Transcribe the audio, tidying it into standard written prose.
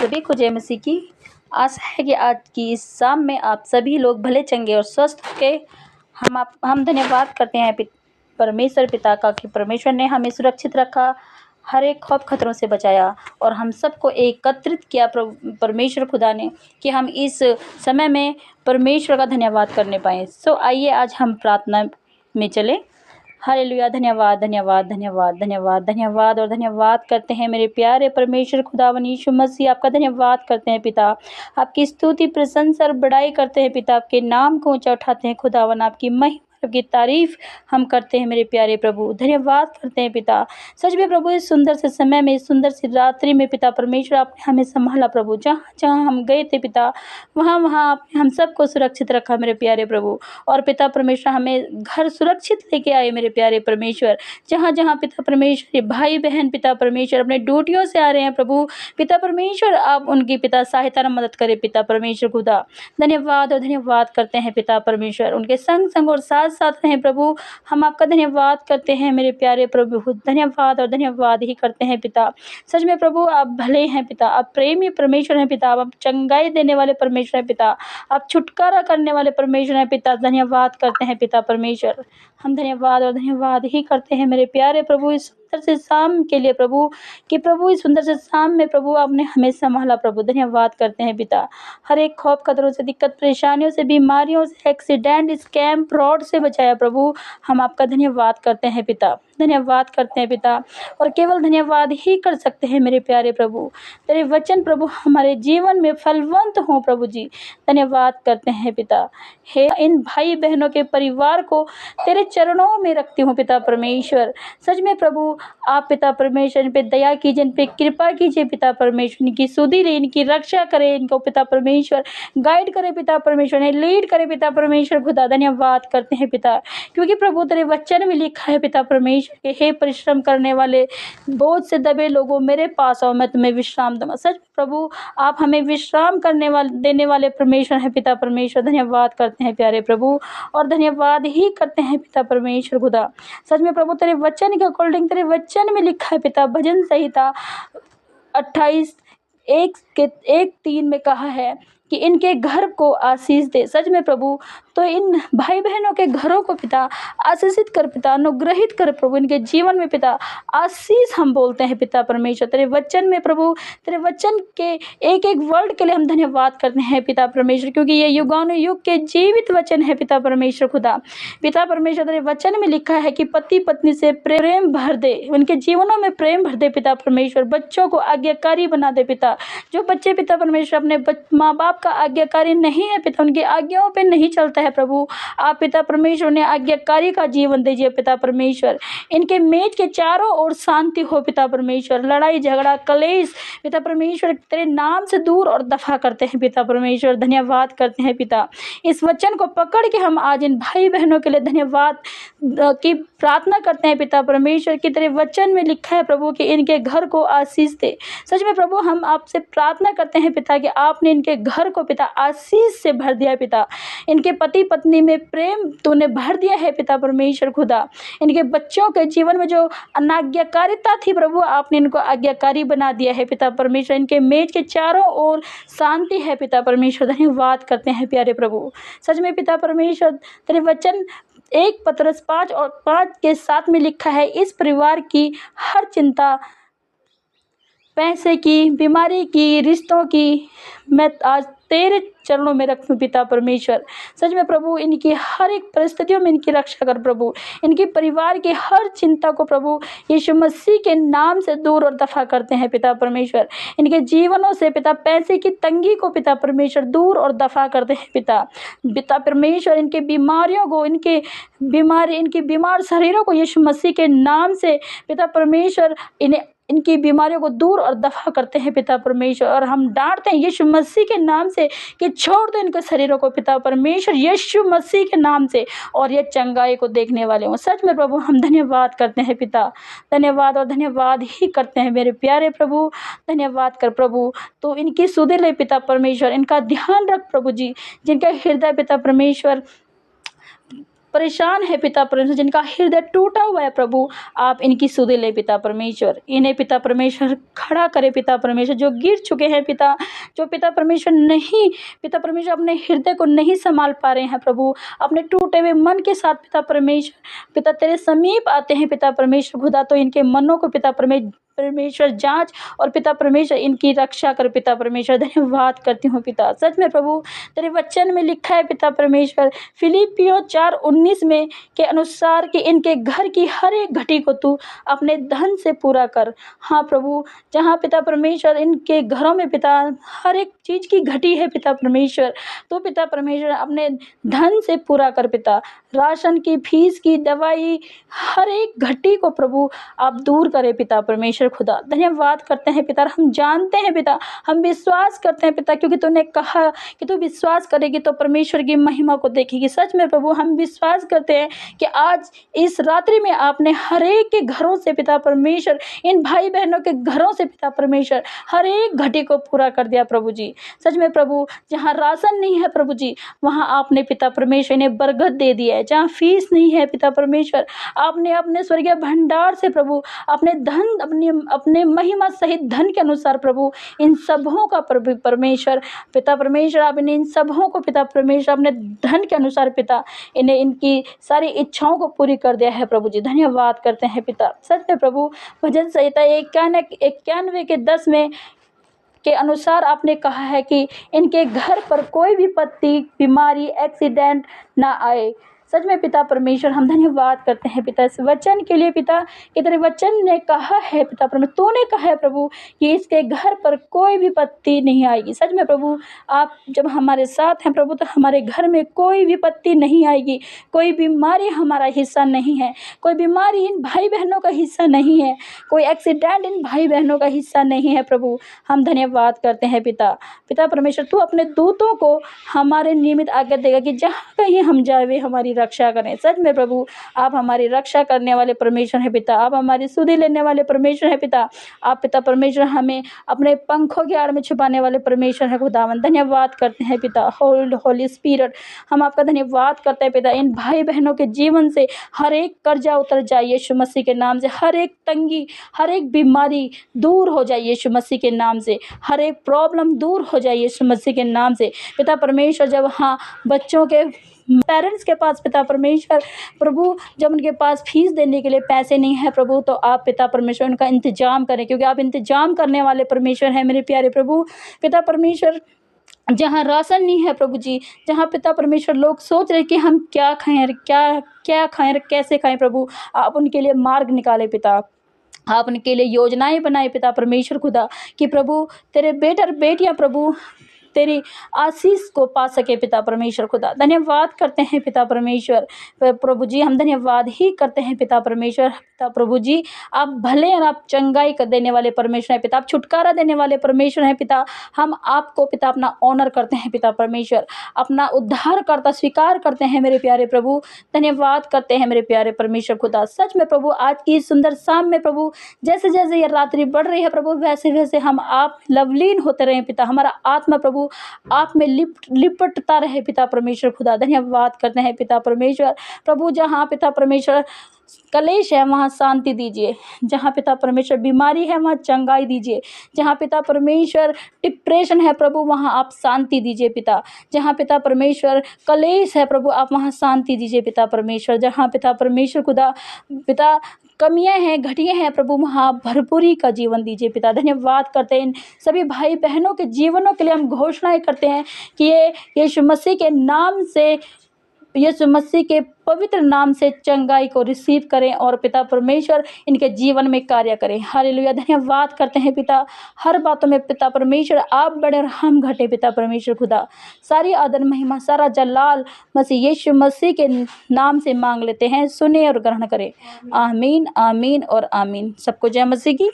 सभी को जय मसीह की। आशा है कि आज की इस शाम में आप सभी लोग भले चंगे और स्वस्थ होके हम धन्यवाद करते हैं परमेश्वर पिता का कि परमेश्वर ने हमें सुरक्षित रखा, हर एक खौफ खतरों से बचाया और हम सबको एकत्रित किया परमेश्वर खुदा ने कि हम इस समय में परमेश्वर का धन्यवाद करने पाएँ। सो आइए आज हम प्रार्थना में चलें। हालेलुया। धन्यवाद धन्यवाद धन्यवाद धन्यवाद धन्यवाद और धन्यवाद करते हैं मेरे प्यारे परमेश्वर खुदावन यीशु मसीह। आपका धन्यवाद करते हैं पिता, आपकी स्तुति प्रशंसा और बड़ाई करते हैं पिता, आपके नाम को ऊंचा उठाते हैं खुदावन, आपकी महिमा की तारीफ हम करते हैं मेरे प्यारे प्रभु। धन्यवाद करते हैं पिता। सच में प्रभु इस सुंदर से समय में, इस सुंदर सी रात्रि में पिता परमेश्वर आपने हमें संभाला प्रभु। जहाँ जहाँ हम गए थे पिता, वहाँ वहाँ आपने हम सबको सुरक्षित रखा मेरे प्यारे प्रभु। और पिता परमेश्वर हमें घर सुरक्षित लेके आए मेरे प्यारे परमेश्वर। जहाँ जहाँ पिता परमेश्वर भाई बहन पिता परमेश्वर अपने ड्यूटियों से आ रहे हैं प्रभु, पिता परमेश्वर आप उनकी पिता सहायता और मदद करें पिता परमेश्वर खुदा। धन्यवाद और धन्यवाद करते हैं पिता परमेश्वर, उनके संग संग और साथ साथ रहें प्रभु। हम आपका धन्यवाद करते हैं मेरे प्यारे प्रभु। धन्यवाद और धन्यवाद ही करते हैं पिता। सच में प्रभु आप भले हैं पिता, आप प्रेमी परमेश्वर हैं पिता, आप चंगाई देने वाले परमेश्वर हैं पिता, आप छुटकारा करने वाले परमेश्वर हैं पिता। धन्यवाद करते हैं पिता परमेश्वर। हम धन्यवाद और धन्यवाद ही करते हैं मेरे प्यारे प्रभु इस सुंदर से शाम के लिए प्रभु, कि प्रभु इस सुंदर से शाम में प्रभु आपने हमें संभाला प्रभु। धन्यवाद करते हैं पिता। हर एक खौफ खतरों से, दिक्कत परेशानियों से, बीमारियों से, एक्सीडेंट, स्कैम, फ्रॉड से बचाया प्रभु। हम आपका धन्यवाद करते हैं पिता, धन्यवाद करते हैं पिता। और केवल धन्यवाद ही कर सकते हैं मेरे प्यारे प्रभु। तेरे वचन प्रभु हमारे जीवन में फलवंत हों प्रभु जी। धन्यवाद करते हैं पिता। हे इन भाई बहनों के परिवार को तेरे चरणों में रखती हूँ पिता परमेश्वर। सच में प्रभु आप पिता परमेश्वर इन पे दया कीजिए, इन पे कृपा कीजिए पिता परमेश्वर। इनकी सुधि ले, इनकी रक्षा करें, इनको पिता परमेश्वर गाइड करे पिता परमेश्वर, ने लीड करे पिता परमेश्वर खुदा। धन्यवाद करते हैं पिता, क्योंकि प्रभु तेरे वचन में लिखा है पिता परमेश्वर के हे परिश्रम करने वाले बोझ से दबे लोगों मेरे पास आओ, मैं तुम्हें विश्राम दूंगा। सच प्रभु आप हमें विश्राम करने वाले देने वाले परमेश्वर हैं पिता परमेश्वर। धन्यवाद करते हैं प्यारे प्रभु और धन्यवाद ही करते हैं पिता परमेश्वर खुदा। सच में प्रभु तेरे वचन के अकॉर्डिंग, तेरे वचन में लिखा है पिता, भजन संहिता 28:1-3 में कहा है कि इनके घर को आशीष दे। सच में प्रभु तो इन भाई बहनों के घरों को पिता आशीषित कर पिता, अनुग्रहित कर प्रभु। इनके जीवन में पिता आशीष हम बोलते हैं पिता परमेश्वर। तेरे वचन में प्रभु, तेरे वचन के एक एक वर्ड के लिए हम धन्यवाद करते हैं पिता परमेश्वर, क्योंकि ये युगानुयुग के जीवित वचन है पिता परमेश्वर खुदा। पिता परमेश्वर तेरे वचन में लिखा है कि पति पत्नी से प्रेम भर दे, उनके जीवनों में प्रेम भर दे पिता परमेश्वर। बच्चों को आज्ञाकारी बना दे पिता। जो बच्चे पिता परमेश्वर अपने माँ बाप का आज्ञाकारी नहीं है पिता, उनकी आज्ञाओं पे नहीं चलता है प्रभु, आप पिता परमेश्वर ने आज्ञाकारी का जीवन दीजिए पिता परमेश्वर। इनके मेज के चारों ओर शांति हो पिता परमेश्वर। लड़ाई झगड़ा कलेश पिता परमेश्वर तेरे नाम से दूर और दफा करते हैं पिता परमेश्वर। धन्यवाद करते हैं पिता। इस वचन को पकड़ के हम आज इन भाई बहनों के लिए धन्यवाद की प्रार्थना करते हैं पिता परमेश्वर, कि तेरे वचन में लिखा है प्रभु कि इनके घर को आशीष दे। सच में प्रभु हम आपसे प्रार्थना करते हैं पिता कि आपने इनके घर को पिता आशीष से भर दिया पिता। इनके पति पत्नी में प्रेम तूने भर दिया है पिता परमेश्वर खुदा। इनके बच्चों के जीवन में जो अनाज्ञाकारिता थी प्रभु, आपने इनको आज्ञाकारी बना दिया है पिता परमेश्वर। इनके मेज के चारों ओर शांति है पिता परमेश्वर। धन्यवाद करते हैं प्यारे प्रभु। सच में पिता परमेश्वर तेरे वचन 1 पतरस 5:5 में लिखा है, इस परिवार की हर चिंता, पैसे की, बीमारी की, रिश्तों की, मैं आज तेरे चरणों में रखूं पिता परमेश्वर। सच में प्रभु इनकी हर एक परिस्थितियों में इनकी रक्षा कर प्रभु। इनके परिवार की हर चिंता को प्रभु यीशु मसीह के नाम से दूर और दफा करते हैं पिता परमेश्वर। इनके जीवनों से पिता पैसे की तंगी को पिता परमेश्वर दूर और दफा करते हैं पिता परमेश्वर। इनके बीमारियों को, इनकी बीमार शरीरों को यीशु मसीह के नाम से पिता परमेश्वर इनकी बीमारियों को दूर और दफा करते हैं पिता परमेश्वर। और हम डांटते हैं यीशु मसीह के नाम से कि छोड़ दो इनके शरीरों को पिता परमेश्वर, यीशु मसीह के नाम से, और ये चंगाई को देखने वाले हों। सच में प्रभु हम धन्यवाद करते हैं पिता। धन्यवाद और धन्यवाद ही करते हैं मेरे प्यारे प्रभु। धन्यवाद कर प्रभु। तो इनकी सुधि ले पिता परमेश्वर, इनका ध्यान रख प्रभु जी। जिनका हृदय पिता परमेश्वर परेशान है पिता परमेश्वर, जिनका हृदय टूटा हुआ है प्रभु, आप इनकी सुधि ले पिता परमेश्वर। इन्हें पिता परमेश्वर खड़ा करे पिता परमेश्वर, जो गिर चुके हैं पिता, जो पिता परमेश्वर नहीं, पिता परमेश्वर अपने हृदय को नहीं संभाल पा रहे हैं प्रभु, अपने टूटे हुए मन के साथ पिता परमेश्वर, पिता तेरे समीप आते हैं पिता परमेश्वर खुदा, तो इनके मनों को पिता परमेश्वर जांच और पिता परमेश्वर इनकी रक्षा कर पिता परमेश्वर। धन्यवाद करती हूँ पिता। सच में प्रभु तेरे वचन में लिखा है पिता परमेश्वर, फिलिपियों 4:19 में के अनुसार कि इनके घर की हर एक घटी को तू अपने धन से पूरा कर। हाँ प्रभु, जहाँ पिता परमेश्वर इनके घरों में पिता हर एक चीज़ की घटी है पिता परमेश्वर, तो पिता परमेश्वर अपने धन से पूरा कर पिता। राशन की, फीस की, दवाई, हर एक घटी को प्रभु आप दूर करें पिता परमेश्वर खुदा। धन्यवाद करते हैं पिता। हम जानते हैं पिता, हम विश्वास करते हैं पिता, क्योंकि तूने कहा कि तू विश्वास करेगी तो परमेश्वर की महिमा को देखेगी। सच में प्रभु हम विश्वास करते हैं कि आज इस रात्रि में आपने हर एक के घरों से पिता परमेश्वर, इन भाई बहनों के घरों से पिता परमेश्वर हर एक घटी को पूरा कर दिया प्रभु जी। सच में प्रभु, जहाँ राशन नहीं है प्रभु जी, वहाँ आपने पिता परमेश्वर इन्हें बरगद दे दिया है। जहाँ फीस नहीं है पिता परमेश्वर, आपने अपने स्वर्गीय भंडार से प्रभु अपने धन, अपने महिमा सहित धन के अनुसार प्रभु इन सबों का प्रभु परमेश्वर पिता परमेश्वर, आप इन सबों को पिता परमेश्वर अपने धन के अनुसार पिता इन्हें इनकी सारी इच्छाओं को पूरी कर दिया है प्रभु जी। धन्यवाद करते हैं पिता। सच में प्रभु, भजन संहिता 91 के 10 में के अनुसार आपने कहा है कि इनके घर पर कोई भी विपत्ति, बीमारी, एक्सीडेंट ना आए। सच में पिता परमेश्वर हम धन्यवाद करते हैं पिता इस वचन के लिए पिता, कि तेरे वचन ने कहा है पिता परमेश्वर, तूने कहा है प्रभु कि इसके घर पर कोई भी विपत्ति नहीं आएगी। सच में प्रभु, आप जब हमारे साथ हैं प्रभु, तो हमारे घर में कोई विपत्ति नहीं आएगी, कोई बीमारी हमारा हिस्सा नहीं है, कोई बीमारी इन भाई बहनों का हिस्सा नहीं है, कोई एक्सीडेंट इन भाई बहनों का हिस्सा नहीं है प्रभु। हम धन्यवाद करते हैं पिता। पिता परमेश्वर, तू अपने दूतों को हमारे निमित्त आज्ञा देगा कि जहाँ कहीं हम जाए हमारी रक्षा करें। सच में प्रभु, आप हमारी रक्षा करने वाले परमेश्वर हैं पिता, आप हमारी सुधि लेने वाले परमेश्वर हैं पिता। आप पिता परमेश्वर हमें अपने पंखों की आड़ में छुपाने वाले परमेश्वर हैं खुदावन। धन्यवाद करते हैं पिता। होली स्पिरिट, हम आपका धन्यवाद करते हैं पिता। इन भाई बहनों के जीवन से हर एक कर्जा उतर जाए यीशु मसीह के नाम से, हर एक तंगी, हर एक बीमारी दूर हो जाए यीशु मसीह के नाम से, हर एक प्रॉब्लम दूर हो जाए यीशु मसीह के नाम से पिता परमेश्वर। जब हाँ बच्चों के पेरेंट्स के पास पिता परमेश्वर प्रभु, जब उनके पास फीस देने के लिए पैसे नहीं है प्रभु, तो आप पिता परमेश्वर उनका इंतजाम करें, क्योंकि आप इंतजाम करने वाले परमेश्वर हैं मेरे प्यारे प्रभु। पिता परमेश्वर, जहाँ राशन नहीं है प्रभु जी, जहाँ पिता परमेश्वर लोग सोच रहे कि हम क्या खाएं, क्या खाएं, कैसे खाएं प्रभु, आप उनके लिए मार्ग निकाले पिता। आप उनके लिए योजनाएं बनाए पिता परमेश्वर खुदा, कि प्रभु तेरे बेटे और बेटियाँ प्रभु तेरी आशीष को पा सके पिता परमेश्वर खुदा। धन्यवाद करते हैं पिता परमेश्वर प्रभु जी, हम धन्यवाद ही करते हैं पिता परमेश्वर। पिता प्रभु जी, आप भले और आप चंगाई कर देने वाले परमेश्वर हैं पिता, आप छुटकारा देने वाले परमेश्वर हैं पिता। हम आपको पिता अपना ऑनर करते हैं पिता परमेश्वर, अपना उद्धार करता स्वीकार करते हैं मेरे प्यारे प्रभु। धन्यवाद करते हैं मेरे प्यारे परमेश्वर खुदा। सच में प्रभु, आज की सुंदर शाम में प्रभु, जैसे जैसे ये रात्रि बढ़ रही है प्रभु, वैसे वैसे हम आप लवलीन होते रहे पिता। हमारा आत्मा प्रभु आप में लिपटता रहे पिता परमेश्वर खुदा। धन्यवाद करते हैं पिता परमेश्वर प्रभु। जहाँ पिता परमेश्वर कलेश है वहाँ शांति दीजिए, जहाँ पिता परमेश्वर बीमारी है वहाँ चंगाई दीजिए, जहाँ पिता परमेश्वर डिप्रेशन है प्रभु वहाँ आप शांति दीजिए पिता, जहाँ पिता परमेश्वर कलेश है प्रभु आप वहाँ शांति दीजिए पिता परमेश्वर, जहाँ पिता परमेश्वर खुदा पिता कमियां हैं, घटियां हैं प्रभु, वहाँ भरपूरी का जीवन दीजिए पिता। धन्यवाद करते हैं इन सभी भाई बहनों के जीवनों के लिए। हम घोषणाएं करते हैं कि ये यीशु मसीह के नाम से, यीशु मसीह के पवित्र नाम से चंगाई को रिसीव करें और पिता परमेश्वर इनके जीवन में कार्य करें। हालेलुया। धन्यवाद करते हैं पिता, हर बातों में पिता परमेश्वर आप बड़े और हम घटे पिता परमेश्वर खुदा। सारी आदर महिमा सारा जलाल मसीह यीशु मसीह के नाम से मांग लेते हैं, सुने और ग्रहण करें। आमीन, आमीन और आमीन। सबको जय मसीह की।